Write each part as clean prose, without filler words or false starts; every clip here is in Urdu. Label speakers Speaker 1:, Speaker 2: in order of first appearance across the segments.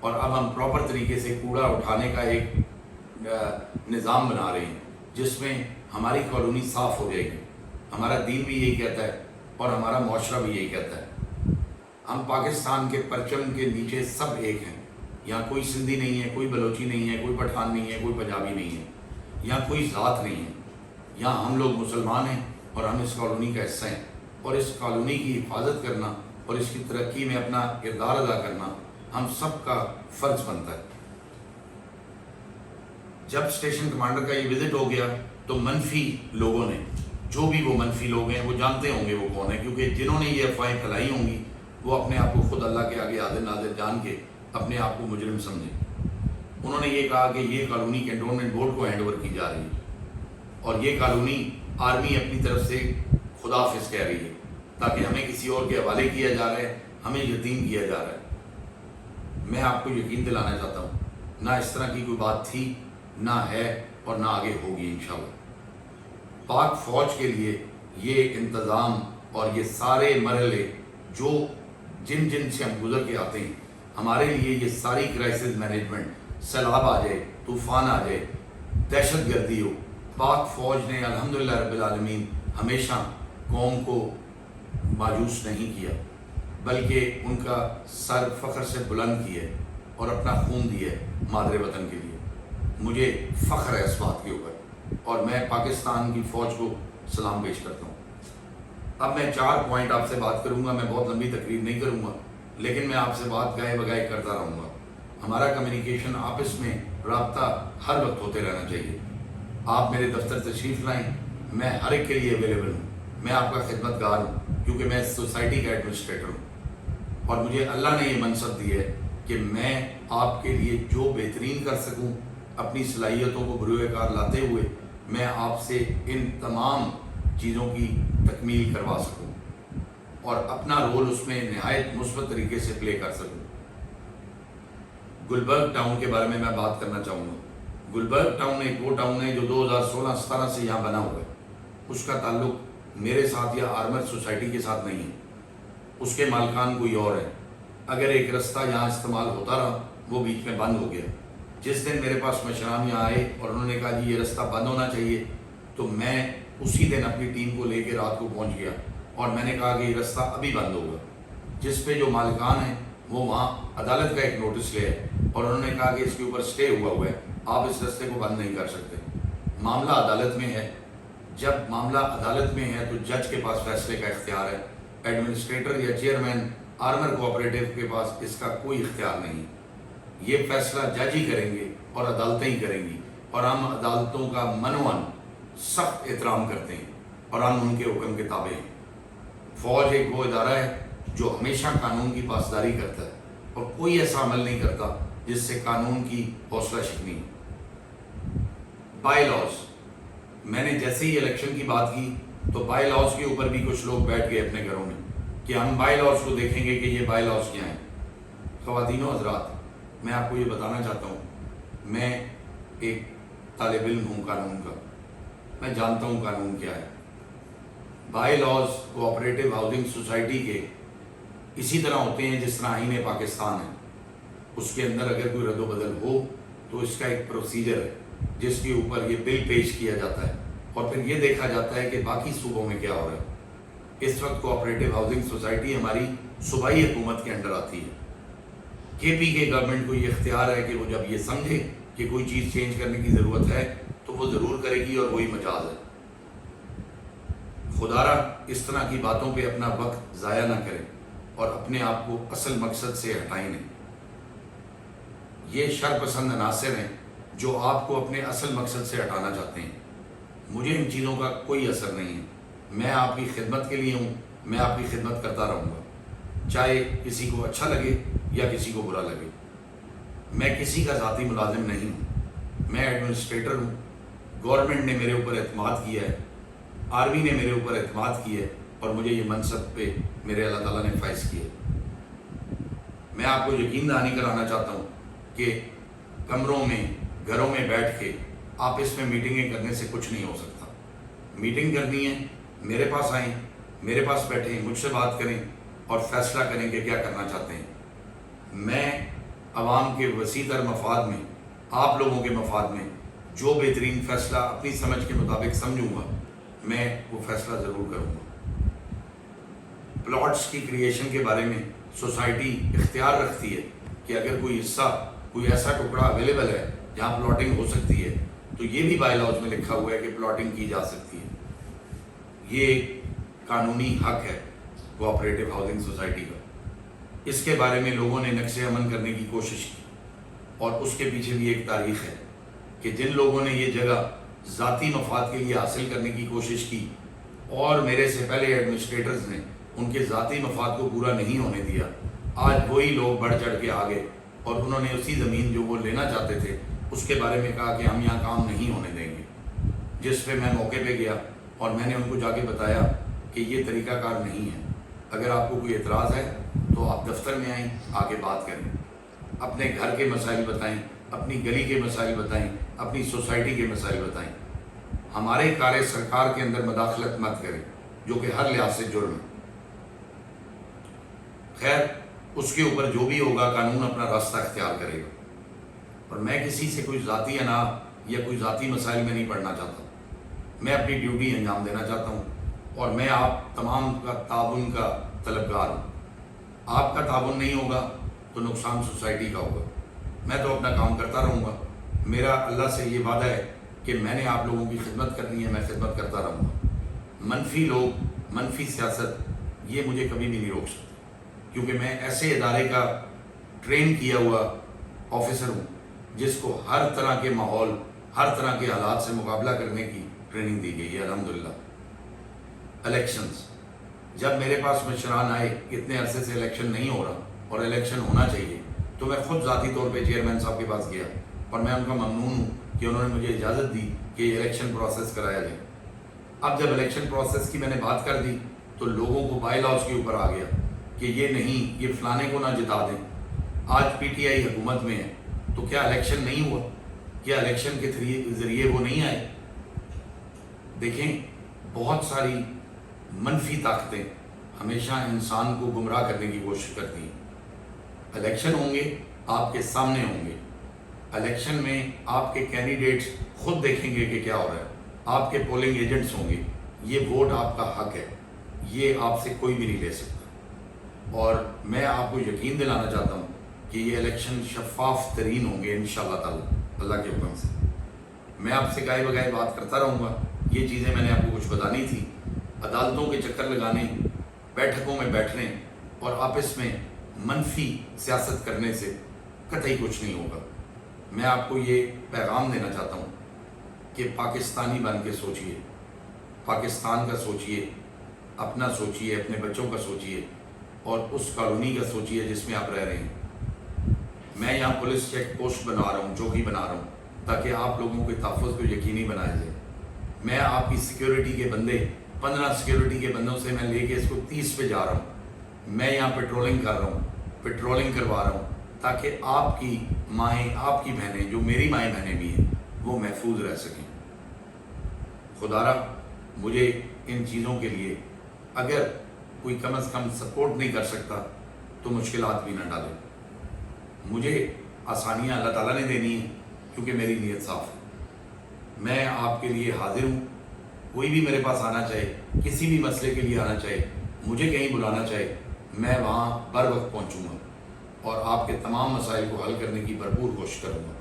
Speaker 1: اور اب ہم پراپر طریقے سے کوڑا اٹھانے کا ایک نظام بنا رہے ہیں جس میں ہماری کالونی صاف ہو جائے گی. ہمارا دین بھی یہی کہتا ہے اور ہمارا معاشرہ بھی یہی کہتا ہے. ہم پاکستان کے پرچم کے نیچے سب ایک ہیں. یہاں کوئی سندھی نہیں ہے, کوئی بلوچی نہیں ہے, کوئی پٹھان نہیں ہے, کوئی پنجابی نہیں ہے, یہاں کوئی ذات نہیں ہے. یہاں ہم لوگ مسلمان ہیں اور ہم اس کالونی کا حصہ ہیں, اور اس کالونی کی حفاظت کرنا اور اس کی ترقی میں اپنا کردار ادا کرنا ہم سب کا فرض بنتا ہے. جب اسٹیشن کمانڈر کا یہ وزٹ ہو گیا تو منفی لوگوں نے, جو بھی وہ منفی لوگ ہیں وہ جانتے ہوں گے وہ کون ہیں, کیونکہ جنہوں نے یہ افواہیں پھیلائی ہوں گی وہ اپنے آپ کو خود اللہ کے آگے حاضر ناظر جان کے اپنے آپ کو مجرم سمجھیں. انہوں نے یہ کہا کہ یہ کالونی کینٹونمنٹ بورڈ کو ہینڈ اوور کی جا رہی ہے اور یہ کالونی آرمی اپنی طرف سے خدا حافظ کہہ رہی ہے تاکہ ہمیں کسی اور کے حوالے کیا جا رہا ہے, ہمیں یتیم کیا جا رہا ہے. میں آپ کو یقین دلانا چاہتا ہوں نہ اس طرح کی کوئی بات تھی, نہ ہے اور نہ آگے ہوگی انشاءاللہ. پاک فوج کے لیے یہ انتظام اور یہ سارے مرحلے جو جن سے ہم گزر کے آتے ہیں, ہمارے لیے یہ ساری کرائسس مینجمنٹ, سیلاب آ جائے, طوفان آ جائے, دہشت گردی ہو, پاک فوج نے الحمدللہ رب العالمین ہمیشہ قوم کو مایوس نہیں کیا, بلکہ ان کا سر فخر سے بلند کیا اور اپنا خون دیا مادر وطن کے لیے. مجھے فخر ہے اس بات کے اوپر اور میں پاکستان کی فوج کو سلام پیش کرتا ہوں. اب میں 4 پوائنٹ آپ سے بات کروں گا, میں بہت لمبی تقریر نہیں کروں گا, لیکن میں آپ سے بات گائے بگائے کرتا رہوں گا. ہمارا کمیونیکیشن آپس میں رابطہ ہر وقت ہوتے رہنا چاہیے. آپ میرے دفتر تشریف لائیں, میں ہر ایک کے لیے اویلیبل ہوں. میں آپ کا خدمت گار ہوں کیونکہ میں اس سوسائٹی کا ایڈمنسٹریٹر ہوں اور مجھے اللہ نے یہ منصب دی ہے کہ میں آپ کے لیے جو بہترین کر سکوں اپنی صلاحیتوں کو بروئے کار لاتے ہوئے میں آپ سے ان تمام چیزوں کی تکمیل کروا سکوں اور اپنا رول اس میں نہایت مثبت طریقے سے پلے کر سکوں. گلبرگ ٹاؤن کے بارے میں بات کرنا چاہوں گا. گلبرگ ٹاؤن ایک وہ ٹاؤن ہے جو 2016-17 سے یہاں بنا ہوا ہے. اس کا تعلق میرے ساتھ یا آرمر سوسائٹی کے ساتھ نہیں ہے, اس کے مالکان کوئی اور ہے. اگر ایک رستہ یہاں استعمال ہوتا رہا وہ بیچ میں بند ہو گیا. جس دن میرے پاس مشران یہاں آئے اور انہوں نے کہا جی یہ رستہ بند ہونا چاہیے, تو میں اسی دن اپنی ٹیم کو لے کے رات کو پہنچ گیا اور میں نے کہا کہ یہ رستہ ابھی بند ہوگا. جس پہ جو مالکان ہیں وہ وہاں عدالت کا ایک نوٹس لے آئے اور انہوں نے کہا کہ اس کے اوپر سٹے ہوا ہے, آپ اس رستے کو بند نہیں کر سکتے. معاملہ عدالت میں ہے. جب معاملہ عدالت میں ہے تو جج کے پاس فیصلے کا اختیار ہے. ایڈمنسٹریٹر یا چیئرمین آرمر کوآپریٹیو کے پاس اس کا کوئی اختیار نہیں. یہ فیصلہ جج ہی کریں گے اور عدالتیں ہی کریں گی, اور ہم عدالتوں کا منوان سخت احترام کرتے ہیں اور ہم ان کے حکم کے تابع ہیں. فوج ایک وہ ادارہ ہے جو ہمیشہ قانون کی پاسداری کرتا ہے اور کوئی ایسا عمل نہیں کرتا جس سے قانون کی حوصلہ شکنی ہو. بائی لاز, میں نے جیسے ہی الیکشن کی بات کی تو بائی لاز کے اوپر بھی کچھ لوگ بیٹھ گئے اپنے گھروں میں کہ ہم بائی لاز کو دیکھیں گے کہ یہ بائی لاز کیا ہیں. خواتین و حضرات, میں آپ کو یہ بتانا چاہتا ہوں, میں ایک طالب علم ہوں قانون کا, میں جانتا ہوں قانون کیا ہے. By laws cooperative housing society کے اسی طرح ہوتے ہیں جس طرح آئین پاکستان ہے. اس کے اندر اگر کوئی رد و بدل ہو تو اس کا ایک پروسیجر ہے جس کے اوپر یہ بل پیش کیا جاتا ہے اور پھر یہ دیکھا جاتا ہے کہ باقی صوبوں میں کیا ہو رہا ہے. اس وقت کوآپریٹیو ہاؤسنگ سوسائٹی ہماری صوبائی حکومت کے انڈر آتی ہے. کے پی کے گورنمنٹ کو یہ اختیار ہے کہ وہ جب یہ سمجھے کہ کوئی چیز چینج کرنے کی ضرورت ہے تو وہ ضرور کرے گی, اور وہی مجاز ہے. خدا را اس طرح کی باتوں پہ اپنا وقت ضائع نہ کریں اور اپنے آپ کو اصل مقصد سے ہٹائیں نہیں. یہ شر پسند عناصر ہیں جو آپ کو اپنے اصل مقصد سے ہٹانا چاہتے ہیں. مجھے ان چیزوں کا کوئی اثر نہیں ہے. میں آپ کی خدمت کے لیے ہوں, میں آپ کی خدمت کرتا رہوں گا, چاہے کسی کو اچھا لگے یا کسی کو برا لگے. میں کسی کا ذاتی ملازم نہیں ہوں, میں ایڈمنسٹریٹر ہوں. گورنمنٹ نے میرے اوپر اعتماد کیا ہے, آرمی نے میرے اوپر اعتماد کیا ہے اور مجھے یہ منصب پہ میرے اللہ تعالیٰ نے فائز کیا. میں آپ کو یقین دہانی کرانا چاہتا ہوں کہ کمروں میں گھروں میں بیٹھ کے آپس میں میٹنگیں کرنے سے کچھ نہیں ہو سکتا. میٹنگ کرنی ہے میرے پاس آئیں, میرے پاس بیٹھیں, مجھ سے بات کریں اور فیصلہ کریں کہ کیا کرنا چاہتے ہیں. میں عوام کے وسیع تر مفاد میں، آپ لوگوں کے مفاد میں جو بہترین فیصلہ اپنی سمجھ کے مطابق سمجھوں گا میں وہ فیصلہ ضرور کروں گا۔ پلاٹس کی کریشن کے بارے میں سوسائٹی اختیار رکھتی ہے کہ اگر کوئی حصہ، کوئی ایسا ٹکڑا اویلیبل ہے جہاں پلاٹنگ ہو سکتی ہے تو یہ بھی بائی لاز میں لکھا ہوا ہے کہ پلاٹنگ کی جا سکتی ہے۔ یہ ایک قانونی حق ہے کوآپریٹو ہاؤسنگ سوسائٹی کا۔ اس کے بارے میں لوگوں نے نقش عمل کرنے کی کوشش کی اور اس کے پیچھے بھی ایک تاریخ ہے کہ جن لوگوں نے یہ جگہ ذاتی مفاد کے لیے حاصل کرنے کی کوشش کی اور میرے سے پہلے ایڈمنسٹریٹرز نے ان کے ذاتی مفاد کو پورا نہیں ہونے دیا، آج وہی لوگ بڑھ چڑھ کے آگے اور انہوں نے اسی زمین جو وہ لینا چاہتے تھے اس کے بارے میں کہا کہ ہم یہاں کام نہیں ہونے دیں گے، جس پہ میں موقع پہ گیا اور میں نے ان کو جا کے بتایا کہ یہ طریقہ کار نہیں ہے۔ اگر آپ کو کوئی اعتراض ہے تو آپ دفتر میں آئیں، آ کے بات کریں، اپنے گھر کے مسائل بتائیں، اپنی گلی کے مسائل بتائیں، اپنی سوسائٹی کے مسائل بتائیں۔ ہمارے کار سرکار کے اندر مداخلت مت کریں جو کہ ہر لحاظ سے جرم ہے۔ خیر، اس کے اوپر جو بھی ہوگا قانون اپنا راستہ اختیار کرے گا، اور میں کسی سے کوئی ذاتی انا یا کوئی ذاتی مسائل میں نہیں پڑھنا چاہتا۔ میں اپنی ڈیوٹی انجام دینا چاہتا ہوں اور میں آپ تمام کا تعاون کا طلبگار ہوں۔ آپ کا تعاون نہیں ہوگا تو نقصان سوسائٹی کا ہوگا۔ میں تو اپنا کام کرتا رہوں گا۔ میرا اللہ سے یہ وعدہ ہے کہ میں نے آپ لوگوں کی خدمت کرنی ہے، میں خدمت کرتا رہوں گا۔ منفی لوگ، منفی سیاست یہ مجھے کبھی بھی نہیں روک سکتے، کیونکہ میں ایسے ادارے کا ٹرین کیا ہوا آفیسر ہوں جس کو ہر طرح کے ماحول، ہر طرح کے حالات سے مقابلہ کرنے کی ٹریننگ دی گئی ہے الحمدللہ۔ الیکشنز، جب میرے پاس مشران آئے، اتنے عرصے سے الیکشن نہیں ہو رہا اور الیکشن ہونا چاہیے، تو میں خود ذاتی طور پہ چیئرمین صاحب کے پاس گیا اور میں ان کا ممنون ہوں کہ انہوں نے مجھے اجازت دی کہ یہ الیکشن پروسیس کرایا جائے۔ اب جب الیکشن پروسیس کی میں نے بات کر دی تو لوگوں کو بائی لاز کے اوپر آ گیا کہ یہ نہیں، یہ فلانے کو نہ جتا دیں۔ آج پی ٹی آئی حکومت میں ہے تو کیا الیکشن نہیں ہوا؟ کیا الیکشن کے ذریعے وہ نہیں آئے؟ دیکھیں، بہت ساری منفی طاقتیں ہمیشہ انسان کو گمراہ کرنے کی کوشش کرتی ہیں۔ الیکشن ہوں گے، آپ کے سامنے ہوں گے۔ الیکشن میں آپ کے کینڈیڈیٹس خود دیکھیں گے کہ کیا ہو رہا ہے، آپ کے پولنگ ایجنٹس ہوں گے۔ یہ ووٹ آپ کا حق ہے، یہ آپ سے کوئی بھی نہیں لے سکتا، اور میں آپ کو یقین دلانا چاہتا ہوں کہ یہ الیکشن شفاف ترین ہوں گے انشاءاللہ تعالی، اللہ کے حکم سے۔ میں آپ سے گائے بگائے بات کرتا رہوں گا۔ یہ چیزیں میں نے آپ کو کچھ بتانی تھی۔ عدالتوں کے چکر لگانے، بیٹھکوں میں بیٹھنے اور آپس میں منفی سیاست کرنے سے قطعی کچھ نہیں ہوگا۔ میں آپ کو یہ پیغام دینا چاہتا ہوں کہ پاکستانی بن کے سوچئے، پاکستان کا سوچئے، اپنا سوچئے، اپنے بچوں کا سوچئے اور اس کالونی کا سوچئے جس میں آپ رہ رہے ہیں۔ میں یہاں پولیس چیک پوسٹ بنا رہا ہوں، چوکی بنا رہا ہوں تاکہ آپ لوگوں کے تحفظ کو یقینی بنایا جائے۔ میں آپ کی سیکیورٹی کے بندے، 15 سیکیورٹی کے بندوں سے میں لے کے اس کو 30 پہ جا رہا ہوں۔ میں یہاں پیٹرولنگ کر رہا ہوں، پیٹرولنگ کروا رہا ہوں تاکہ آپ کی مائیں، آپ کی بہنیں، جو میری مائیں بہنیں بھی ہیں، وہ محفوظ رہ سکیں۔ خدا را مجھے ان چیزوں کے لیے اگر کوئی کم از کم سپورٹ نہیں کر سکتا تو مشکلات بھی نہ ڈالے۔ مجھے آسانیاں اللہ تعالیٰ نے دینی ہیں کیونکہ میری نیت صاف ہے۔ میں آپ کے لیے حاضر ہوں۔ کوئی بھی میرے پاس آنا چاہے، کسی بھی مسئلے کے لیے آنا چاہے، مجھے کہیں بلانا چاہے، میں وہاں بر وقت پہنچوں گا اور آپ کے تمام مسائل کو حل کرنے کی بھرپور کوشش کروں گا۔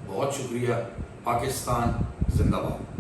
Speaker 1: بہت شکریہ۔ پاکستان زندہ باد۔